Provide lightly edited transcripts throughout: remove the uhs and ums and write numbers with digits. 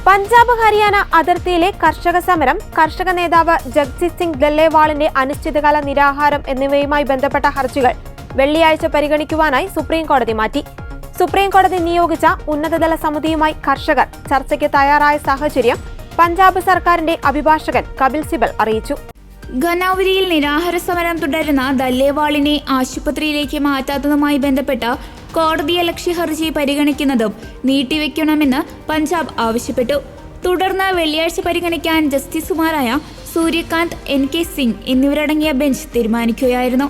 പഞ്ചാബ് ഹരിയാന അതിർത്തിയിലെ കർഷക സമരം, കർഷക നേതാവ് ജഗ്ജിത് സിംഗ് ഡല്ലേവാളിന്റെ അനിശ്ചിതകാല നിരാഹാരം എന്നിവയുമായി ബന്ധപ്പെട്ട ഹർജികൾ വെള്ളിയാഴ്ച പരിഗണിക്കുവാനായി സുപ്രീം കോടതി മാറ്റി. സുപ്രീം കോടതി നിയോഗിച്ച ഉന്നതതല സമിതിയുമായി കർഷകർ ചർച്ചയ്ക്ക് തയ്യാറായ സാഹചര്യം പഞ്ചാബ് സർക്കാരിന്റെ അഭിഭാഷകൻ കപിൽ സിബൽ അറിയിച്ചു. ഖനൌരിയിൽ നിരാഹാര സമരം തുടരുന്ന ദല്ലേവാളിനെ ആശുപത്രിയിലേക്ക് മാറ്റാത്തതുമായി ബന്ധപ്പെട്ട് കോടതിയലക്ഷ്യ ഹർജി പരിഗണിക്കുന്നതും നീട്ടിവെക്കണമെന്ന് പഞ്ചാബ് ആവശ്യപ്പെട്ടു. തുടർന്ന് വെള്ളിയാഴ്ച പരിഗണിക്കാൻ ജസ്റ്റിസുമാരായ സൂര്യകാന്ത്, NK സിംഗ് എന്നിവരടങ്ങിയ ബെഞ്ച് തീരുമാനിക്കുകയായിരുന്നു.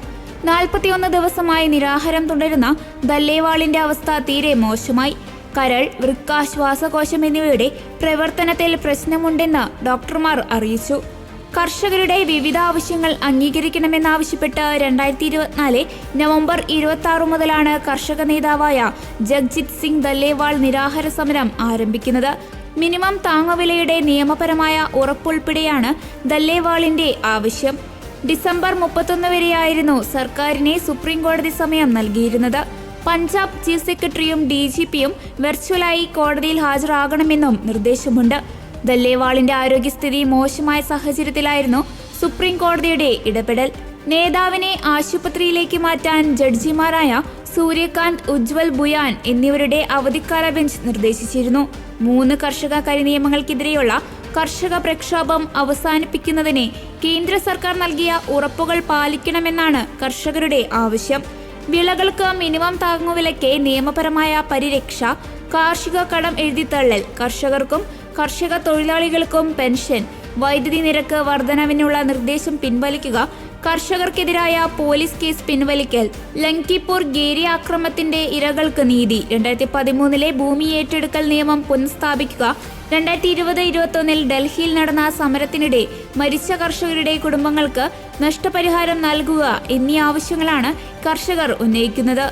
41 ദിവസമായി നിരാഹാരം തുടരുന്ന ദല്ലേവാളിന്റെ അവസ്ഥ തീരെ മോശമായി. കരൾ, വൃക്ക, ശ്വാസകോശം എന്നിവയുടെ പ്രവർത്തനത്തിൽ പ്രശ്നമുണ്ടെന്ന് ഡോക്ടർമാർ അറിയിച്ചു. കർഷകരുടെ വിവിധ ആവശ്യങ്ങൾ അംഗീകരിക്കണമെന്നാവശ്യപ്പെട്ട് 2024 നവംബർ 26 മുതലാണ് കർഷക നേതാവായ ജഗ്ജിത് സിംഗ് ദല്ലേവാൾ നിരാഹാര സമരം ആരംഭിക്കുന്നത്. മിനിമം താങ്ങുവിലയുടെ നിയമപരമായ ഉറപ്പുൾപ്പെടെയാണ് ദല്ലേവാളിന്റെ ആവശ്യം. ഡിസംബർ 31 വരെയായിരുന്നു സർക്കാരിനെ സുപ്രീം കോടതി സമയം നൽകിയിരുന്നത്. പഞ്ചാബ് ചീഫ് സെക്രട്ടറിയും DGPയും വെർച്വലായി കോടതിയിൽ ഹാജരാകണമെന്നും നിർദ്ദേശമുണ്ട്. ദല്ലേവാളിന്റെ ആരോഗ്യസ്ഥിതി മോശമായ സാഹചര്യത്തിലായിരുന്നു സുപ്രീം കോടതിയുടെ ഇടപെടൽ. നേതാവിനെ ആശുപത്രിയിലേക്ക് മാറ്റാൻ ജഡ്ജിമാരായ സൂര്യകാന്ത്, ഉജ്വൽ ബുയാൻ എന്നിവരുടെ അവധിക്കാല ബെഞ്ച് നിർദ്ദേശിച്ചിരുന്നു. 3 കർഷക കരിനിയമങ്ങൾക്കെതിരെയുള്ള കർഷക പ്രക്ഷോഭം അവസാനിപ്പിക്കുന്നതിന് കേന്ദ്ര സർക്കാർ നൽകിയ ഉറപ്പുകൾ പാലിക്കണമെന്നാണ് കർഷകരുടെ ആവശ്യം. വിളകൾക്ക് മിനിമം താങ്ങുവിലയ്ക്ക് നിയമപരമായ പരിരക്ഷ, കാർഷിക കടം എഴുതിത്തള്ളൽ, കർഷകർക്കും കർഷക തൊഴിലാളികൾക്കും പെൻഷൻ, വൈദ്യുതി നിരക്ക് വർധനവിനുള്ള നിർദ്ദേശം പിൻവലിക്കുക, കർഷകർക്കെതിരായ പോലീസ് കേസ് പിൻവലിക്കൽ, ലങ്കിപൂർ ഗേരി ആക്രമണത്തിന്റെ ഇരകൾക്ക് നീതി, 2013 ഭൂമി ഏറ്റെടുക്കൽ നിയമം പുനഃസ്ഥാപിക്കുക, 2020-21 ഡൽഹിയിൽ നടന്ന സമരത്തിനിടെ മരിച്ച കർഷകരുടെ കുടുംബങ്ങൾക്ക് നഷ്ടപരിഹാരം നൽകുക എന്നീ ആവശ്യങ്ങളാണ് കർഷകർ ഉന്നയിക്കുന്നത്.